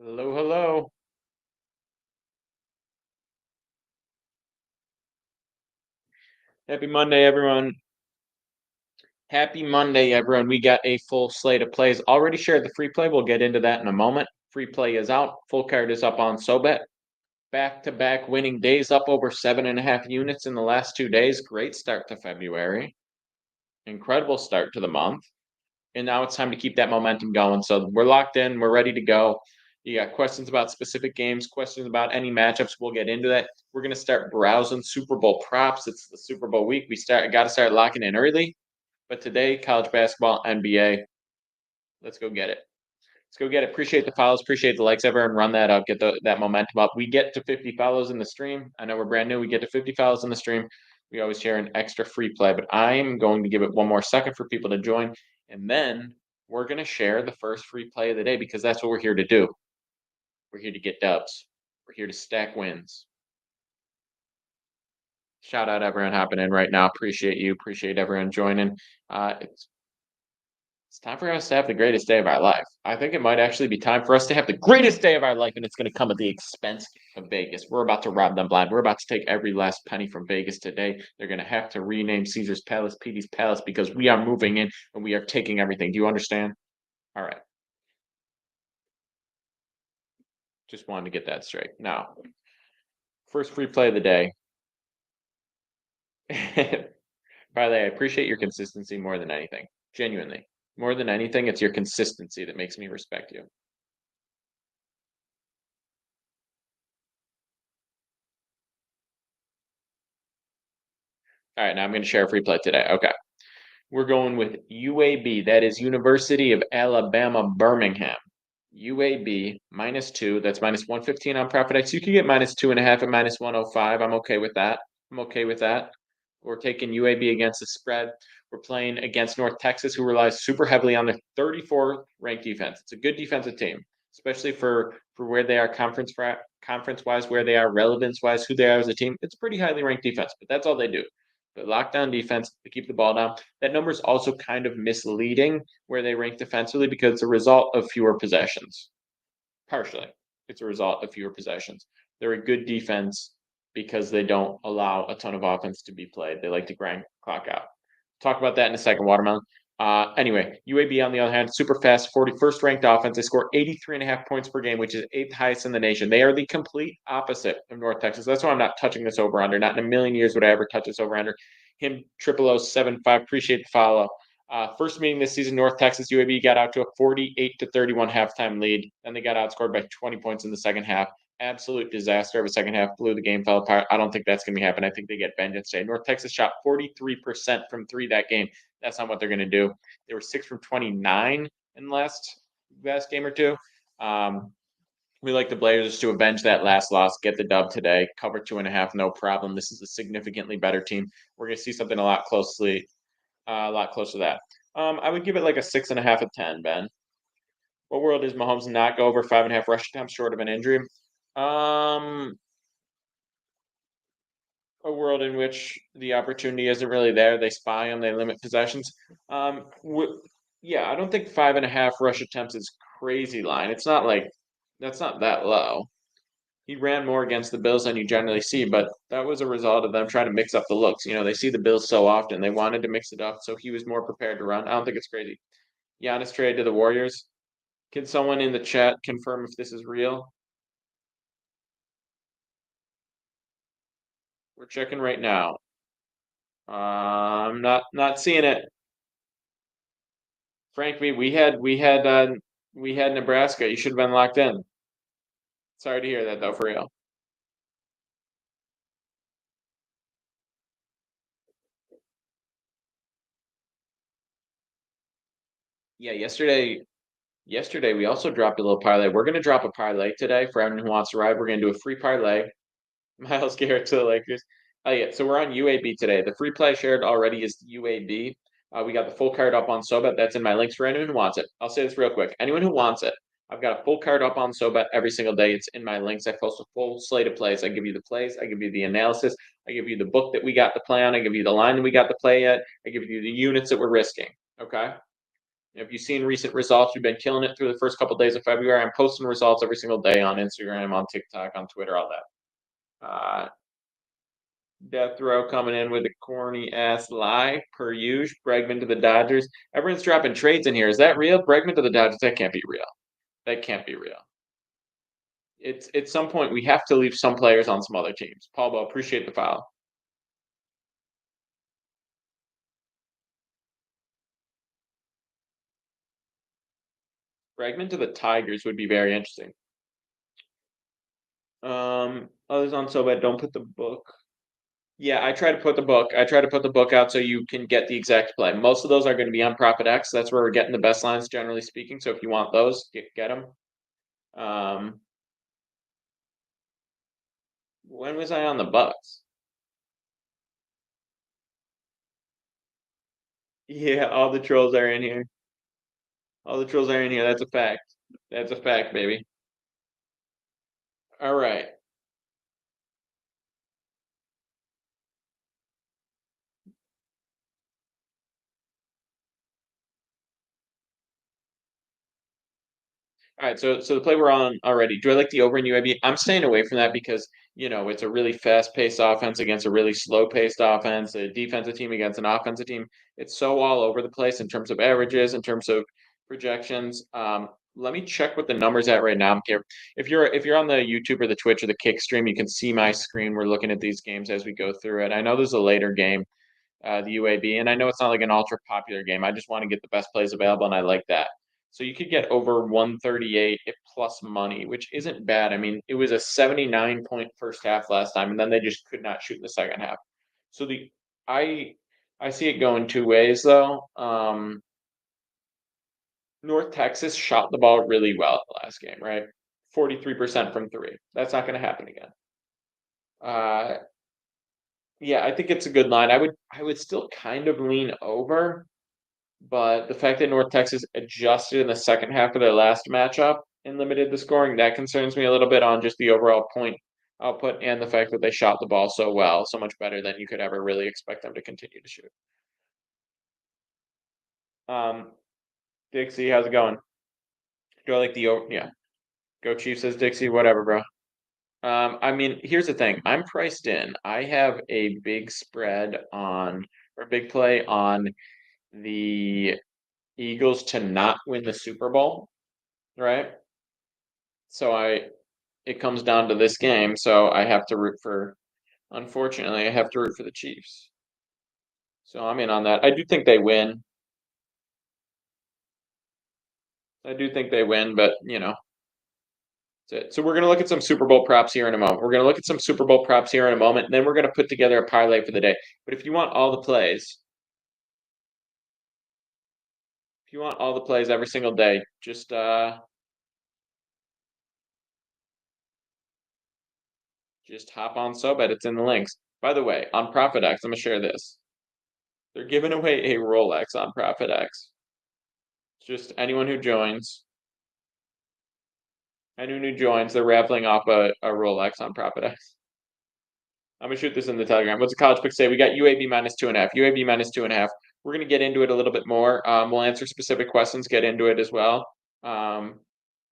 Hello, hello. Happy Monday, everyone. Happy Monday, everyone. We got a full slate of plays. Already shared the free play. We'll get into that in a moment. Free play is out. Full card is up on SoBet. Back to back winning days, up over 7.5 units in the last 2 days. Great start to February. Incredible start to the month. And now it's time to keep that momentum going. So we're locked in. We're ready to go. You got questions about specific games, questions about any matchups. We'll get into that. We're going to start browsing Super Bowl props. It's the Super Bowl week. We got to start locking in early. But today, college basketball, NBA. Let's go get it. Let's go get it. Appreciate the follows. Appreciate the likes. Everyone run that up. Get that momentum up. We get to 50 follows in the stream. I know we're brand new. We get to 50 follows in the stream. We always share an extra free play, but I'm going to give it one more second for people to join. And then we're going to share the first free play of the day because that's what we're here to do. We're here to get dubs. We're here to stack wins. Shout out everyone hopping in right now. Appreciate you. Appreciate everyone joining. It's time for us to have the greatest day of our life. I think it might actually be time for us to have the greatest day of our life, and it's going to come at the expense of Vegas. We're about to rob them blind. We're about to take every last penny from Vegas today. They're going to have to rename Caesar's Palace Petey's Palace because we are moving in and we are taking everything. Do you understand? All right. Just wanted to get that straight. Now, first free play of the day. By the way, I appreciate your consistency more than anything. Genuinely. More than anything, it's your consistency that makes me respect you. All right, now I'm going to share a free play today. Okay. We're going with UAB. That is University of Alabama, Birmingham. UAB -2. That's -115 on Profit. You can get -2.5 at -105. I'm okay with that. I'm okay with that. We're taking UAB against the spread. We're playing against North Texas, who relies super heavily on their 34th ranked defense. It's a good defensive team, especially for where they are conference wise, where they are relevance wise, who they are as a team. It's a pretty highly ranked defense, but that's all they do. The lockdown defense to keep the ball down. That number is also kind of misleading where they rank defensively because it's a result of fewer possessions. Partially, it's a result of fewer possessions. They're a good defense because they don't allow a ton of offense to be played. They like to grind clock out. Talk about that in a second, Watermelon. Anyway, UAB on the other hand, super fast, 41st ranked offense. They score 83.5 points per game, which is 8th highest in the nation. They are the complete opposite of North Texas. That's why I'm not touching this over under. Not in a million years would I ever touch this over under. Him 0075. Appreciate the follow. First meeting this season, North Texas UAB got out to a 48-31 halftime lead. Then they got outscored by 20 points in the second half. Absolute disaster of a second half. Blew the game, fell apart. I don't think that's going to be happening. I think they get vengeance today. North Texas shot 43% from three that game. That's not what they're going to do. They were 6 from 29 in the last game or two. We like the Blazers to avenge that last loss, get the dub today, cover 2.5, no problem. This is a significantly better team. We're going to see something a lot closer to that. I would give it like a 6.5 out of 10, Ben. What world is Mahomes not go over 5.5 rush attempts short of an injury? A world in which the opportunity isn't really there. They spy him, they limit possessions. Yeah, I don't think 5.5 rush attempts is crazy line. It's not like that's not that low. He ran more against the Bills than you generally see, but that was a result of them trying to mix up the looks. You know, they see the Bills so often. They wanted to mix it up, so he was more prepared to run. I don't think it's crazy. Giannis traded to the Warriors. Can someone in the chat confirm if this is real? We're checking right now. I'm not seeing it. Frankly, we had Nebraska. You should have been locked in. Sorry to hear that though, for real. Yeah, yesterday we also dropped a little parlay. We're gonna drop a parlay today for everyone who wants to ride. We're gonna do a free parlay. Myles Garrett to the Lakers. Oh yeah, so we're on UAB today. The free play shared already is UAB. We got the full card up on SoBet. That's in my links for anyone who wants it. I'll say this real quick. Anyone who wants it, I've got a full card up on SoBet every single day. It's in my links. I post a full slate of plays. I give you the plays. I give you the analysis. I give you the book that we got to play on. I give you the line that we got to play at. I give you the units that we're risking. Okay. If you've seen recent results, we've been killing it through the first couple days of February. I'm posting results every single day on Instagram, on TikTok, on Twitter, all that. Death Row coming in with a corny ass lie per usual. Bregman to the Dodgers. Everyone's dropping trades in here. Is that real? Bregman to the Dodgers? That can't be real. That can't be real. It's at some point we have to leave some players on some other teams. Paul Bell, appreciate the foul. Bregman to the Tigers would be very interesting. Others on so bad. Don't put the book. Yeah, I try to put the book. I try to put the book out so you can get the exact play. Most of those are going to be on Profit X. That's where we're getting the best lines, generally speaking. So if you want those, get them. When was I on the Bucks? Yeah, all the trolls are in here. All the trolls are in here. That's a fact. That's a fact, baby. All right. All right, so the play we're on already. Do I like the over in UAB? I'm staying away from that because it's a really fast-paced offense against a really slow-paced offense, a defensive team against an offensive team. It's so all over the place in terms of averages, in terms of projections. Let me check what the numbers at right now. If you're on the YouTube or the Twitch or the Kick stream, you can see my screen. We're looking at these games as we go through it. I know there's a later game, the UAB, and I know it's not like an ultra popular game. I just want to get the best plays available, and I like that. So you could get over 138 plus money, which isn't bad. I mean, it was a 79-point first half last time, and then they just could not shoot in the second half. So I see it going two ways though. North Texas shot the ball really well the last game, right? 43% from three. That's not going to happen again. Yeah, I think it's a good line. I would still kind of lean over. But the fact that North Texas adjusted in the second half of their last matchup and limited the scoring, that concerns me a little bit on just the overall point output and the fact that they shot the ball so well, so much better than you could ever really expect them to continue to shoot. Dixie, how's it going? Do I like yeah. Go Chiefs, says Dixie, whatever, bro. I mean, here's the thing. I'm priced in. I have a big spread on or big play on the Eagles to not win the Super Bowl, right? So it comes down to this game, so I have to root for. Unfortunately, I have to root for the Chiefs. So I'm in on that. I do think they win. I do think they win, but that's it. So we're gonna look at some Super Bowl props here in a moment. We're gonna look at some Super Bowl props here in a moment, and then we're gonna put together a parlay for the day. But if you want all the plays, every single day, just hop on SoBet. It's in the links. By the way, on ProfitX, I'm gonna share this. They're giving away a Rolex on ProfitX. Just anyone who joins. Anyone who joins, they're raffling off a Rolex on ProfitX. I'm gonna shoot this in the Telegram. What's the college pick say? We got UAB minus 2.5. UAB minus 2.5. We're gonna get into it a little bit more. We'll answer specific questions, get into it as well. But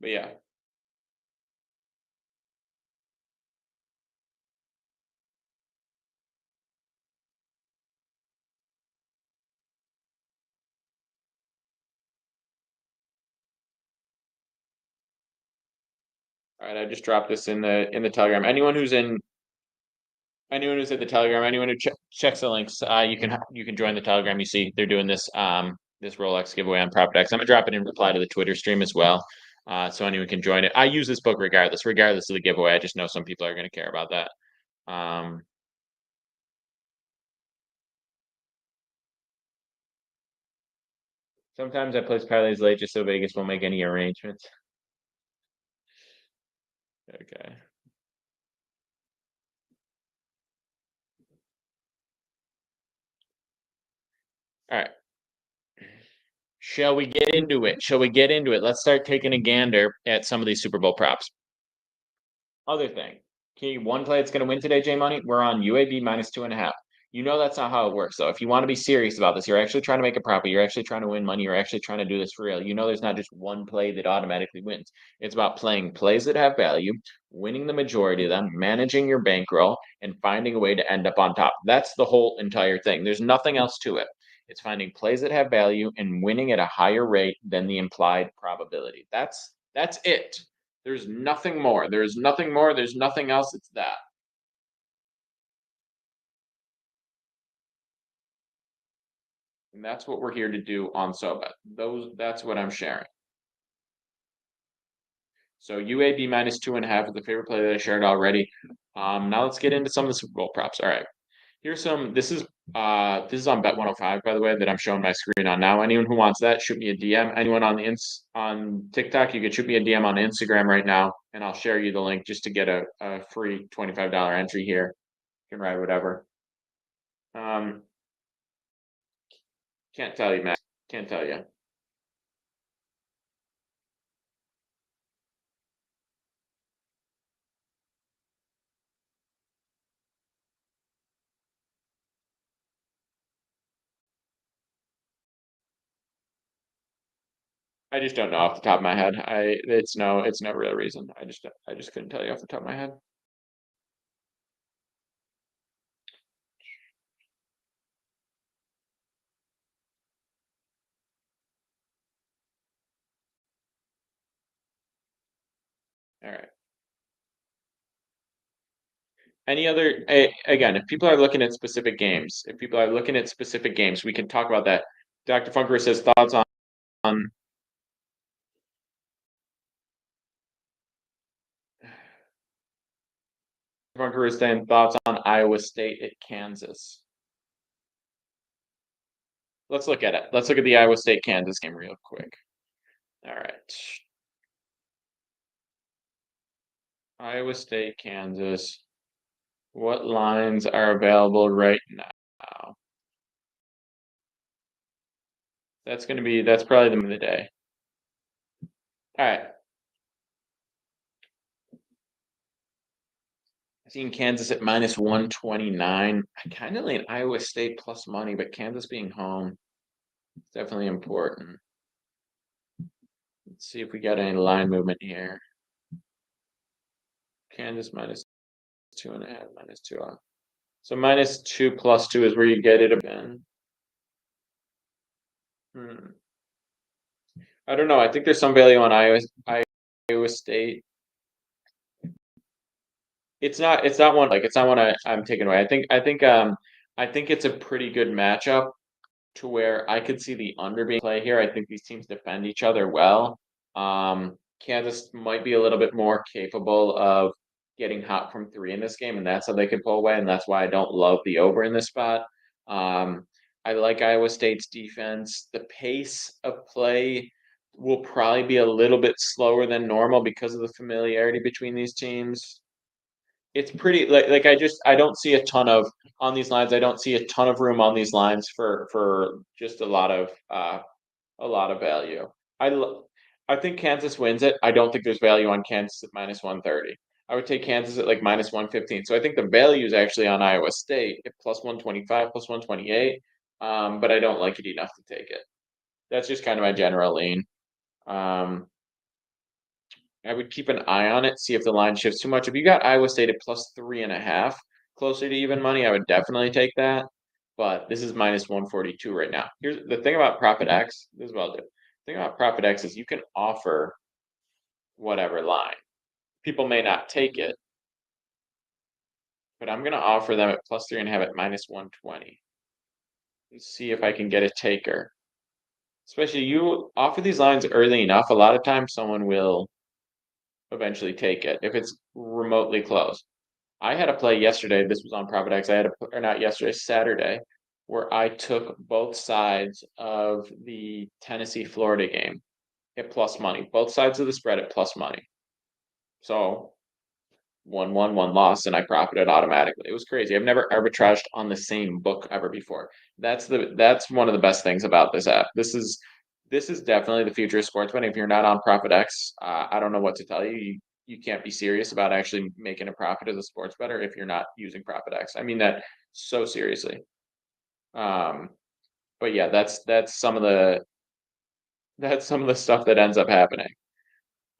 yeah. All right, I just dropped this in the Telegram. Anyone who's in the Telegram, anyone who checks the links, you can join the Telegram. You see they're doing this this Rolex giveaway on ProfitX. I'm gonna drop it in reply to the Twitter stream as well, so anyone can join it. I use this book regardless of the giveaway. I just know some people are going to care about that. Sometimes I place parlays late just so Vegas won't make any arrangements. Okay. All right. Shall we get into it? Let's start taking a gander at some of these Super Bowl props. Other thing. Okay, one play that's going to win today, J Money. We're on UAB minus 2.5. You know that's not how it works. So if you want to be serious about this, you're actually trying to make a profit, you're actually trying to win money, you're actually trying to do this for real. You know there's not just one play that automatically wins. It's about playing plays that have value, winning the majority of them, managing your bankroll, and finding a way to end up on top. That's the whole entire thing. There's nothing else to it. It's finding plays that have value and winning at a higher rate than the implied probability. That's it. There's nothing more. There's nothing more. There's nothing else. It's that. And that's what we're here to do on SoBet. That's what I'm sharing. So UAB minus 2.5 is the favorite play that I shared already. Now let's get into some of the Super Bowl props. All right. Here's some. This is on Bet 105, by the way, that I'm showing my screen on now. Anyone who wants that, shoot me a DM. Anyone on TikTok, you can shoot me a DM on Instagram right now, and I'll share you the link just to get a free $25 entry here. You can ride whatever. Can't tell you, Matt. Can't tell you. I just don't know off the top of my head. It's no real reason. I just couldn't tell you off the top of my head. All right. Any other again, if people are looking at specific games, we can talk about that. Dr. Funker says thoughts on Funker is saying thoughts on Iowa State at Kansas. Let's look at it. Let's look at the Iowa State Kansas game real quick. All right. Iowa State, Kansas. What lines are available right now? That's probably the move of the day. All right. Seeing Kansas at minus 129. I kind of lean Iowa State plus money, but Kansas being home is definitely important. Let's see if we got any line movement here. Kansas minus 2.5, minus 2 on. So minus 2 plus 2 is where you get it again. I don't know. I think there's some value on Iowa State. It's not one I'm taking away. I think it's a pretty good matchup to where I could see the under being play here. I think these teams defend each other well. Kansas might be a little bit more capable of getting hot from 3 in this game, and that's how they could pull away, and that's why I don't love the over in this spot. I like Iowa State's defense. The pace of play will probably be a little bit slower than normal because of the familiarity between these teams. It's pretty I don't see a ton of on these lines. I don't see a ton of room on these lines for just a lot of value. I think Kansas wins it. I don't think there's value on Kansas at minus 130. I would take Kansas at like minus 115. So I think the value is actually on Iowa State at plus 125, plus 128. But I don't like it enough to take it. That's just kind of my general lean. I would keep an eye on it, see if the line shifts too much. If you got Iowa State at plus 3.5, closer to even money, I would definitely take that. But this is minus 142 right now. Here's the thing about Profit X. This is what I'll do. The thing about Profit X is you can offer whatever line. People may not take it, but I'm going to offer them at plus 3.5 at minus 120. Let's see if I can get a taker. Especially you offer these lines early enough, a lot of times someone will eventually take it if it's remotely close. I had a play yesterday. This was on Profit X. Or not yesterday, Saturday, where I took both sides of the Tennessee Florida game at plus money, both sides of the spread at plus money. So one won, one lost, and I profited automatically. It was crazy. I've never arbitraged on the same book ever before. That's one of the best things about this app. This is definitely the future of sports betting. If you're not on Profit X, I don't know what to tell you. You can't be serious about actually making a profit as a sports bettor if you're not using Profit X. I mean that so seriously. But yeah, that's some of the stuff that ends up happening.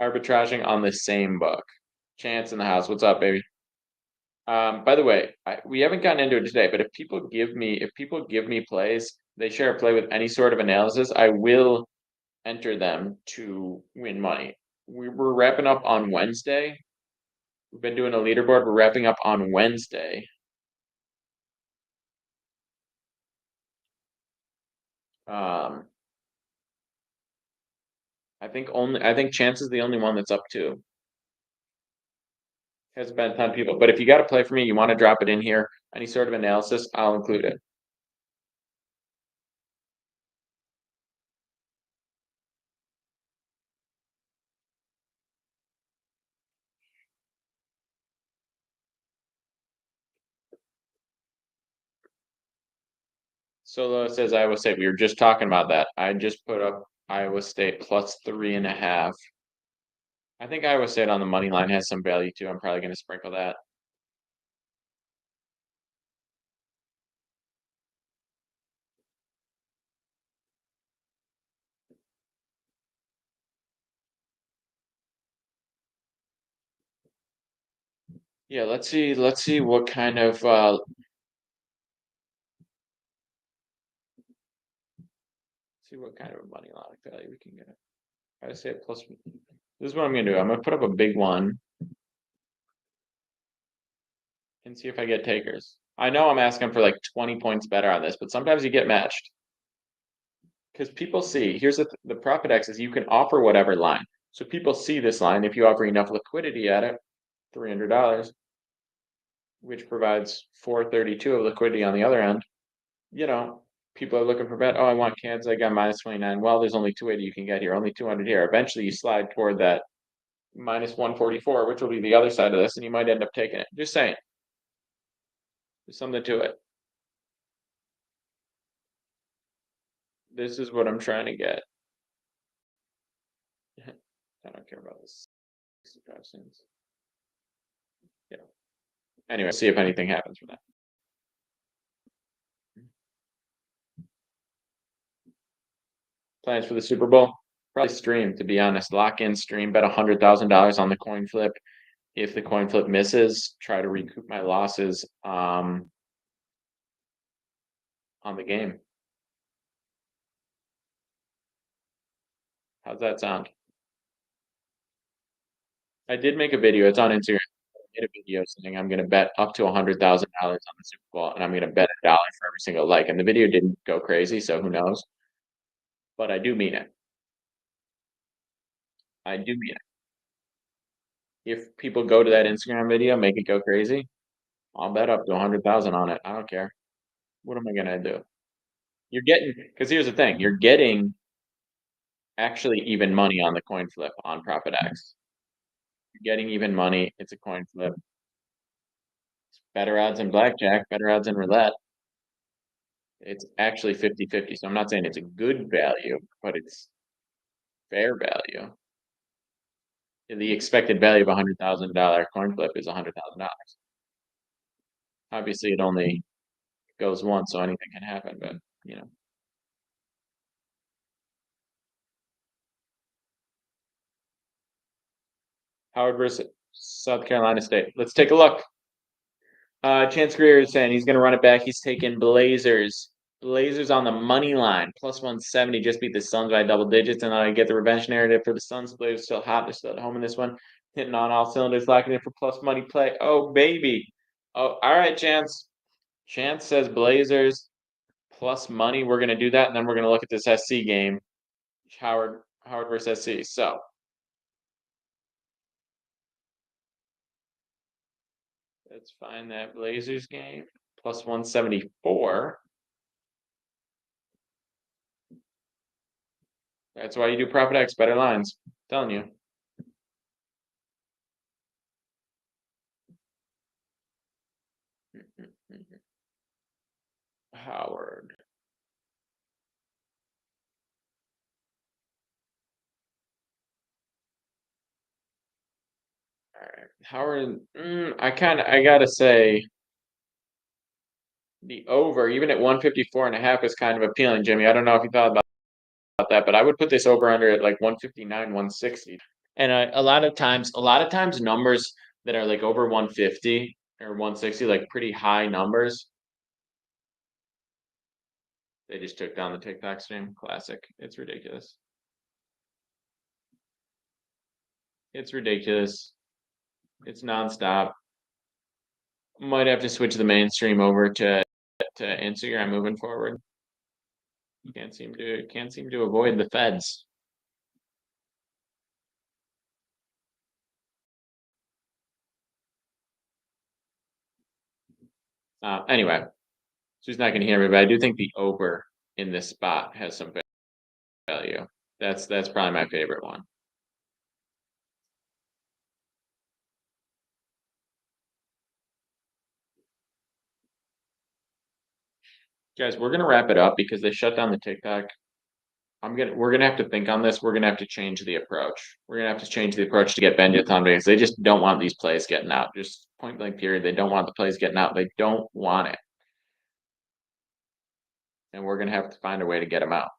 Arbitraging on the same book. Chance in the house. What's up, baby? By the way, we haven't gotten into it today, but if people give me plays, they share a play with any sort of analysis, I will enter them to win money. We're wrapping up on Wednesday. We've been doing a leaderboard. We're wrapping up on Wednesday. Um, I think Chance is the only one that's up too. Has been a ton of people, but if you got to play for me, you want to drop it in here. Any sort of analysis, I'll include it. Solo says Iowa State. We were just talking about that. I just put up Iowa State plus 3.5. I think Iowa State on the money line has some value too. I'm probably going to sprinkle that. Yeah, let's see what kind of see what kind of a money line value we can get. I say plus. This is what I'm gonna do. I'm gonna put up a big one and see if I get takers. I know I'm asking for like 20 points better on this, but sometimes you get matched because people see. Here's the profit X is you can offer whatever line. So people see this line if you offer enough liquidity at it, $300, which provides 432 of liquidity on the other end. You know, people are looking for bet. Oh, I want Kansas. I got minus 29. Well, there's only 280 you can get here, only 200 here. Eventually, you slide toward that minus 144, which will be the other side of this, and you might end up taking it. Just saying, there's something to it. This is what I'm trying to get. I don't care about this 65 cents. Yeah. Anyway, see if anything happens from that. Plans for the Super Bowl? Probably stream, to be honest. Lock in stream, bet $100,000 on the coin flip. If the coin flip misses, try to recoup my losses on the game. How's that sound? I did make a video. It's on Instagram. I made a video saying I'm gonna bet up to $100,000 on the Super Bowl, and I'm gonna bet $1 for every single leg. And the video didn't go crazy, so who knows? But I do mean it. I do mean it. If people go to that Instagram video, make it go crazy, I'll bet up to 100,000 on it. I don't care. What am I gonna do? You're getting because here's the thing: you're getting actually even money on the coin flip on Profit X. You're getting even money. It's a coin flip. Better odds in blackjack, better odds in roulette. It's actually 50-50. So I'm not saying it's a good value, but it's fair value. The expected value of $100,000 coin flip is $100,000. Obviously, it only goes once, so anything can happen. But you know, Howard versus South Carolina State. Let's take a look. Chance Greer is saying he's going to run it back. He's taking Blazers. Blazers on the money line, plus 170. Just beat the Suns by double digits, and then I get the revenge narrative for the Suns. Blazers still hot. They're still at home in this one. Hitting on all cylinders, locking in for plus money play. Oh baby. Oh, all right, Chance. Chance says Blazers plus money. We're gonna do that, and then we're gonna look at this SC game. Howard versus SC. So let's find that Blazers game. Plus 174. That's why you do Profit X, better lines. I'm telling you. Howard. All right. Howard, I gotta say, The over, even at 154.5 is kind of appealing, Jimmy. I don't know if you thought about that, but I would put this over under at like 159, 160. And a lot of times numbers that are like over 150 or 160, like pretty high numbers, they just took down the TikTok stream. Classic. It's ridiculous. It's ridiculous. It's nonstop. Might have to switch the mainstream over to Instagram moving forward. You can't seem to avoid the feds. Anyway, so he's not going to hear me, but I do think the over in this spot has some value. That's probably my favorite one. Guys, we're gonna wrap it up because they shut down the TikTok. We're gonna have to think on this. We're gonna have to change the approach. We're gonna have to change the approach to get Benjathon because they just don't want these plays getting out. Just point blank period. They don't want the plays getting out. They don't want it. And we're gonna have to find a way to get them out.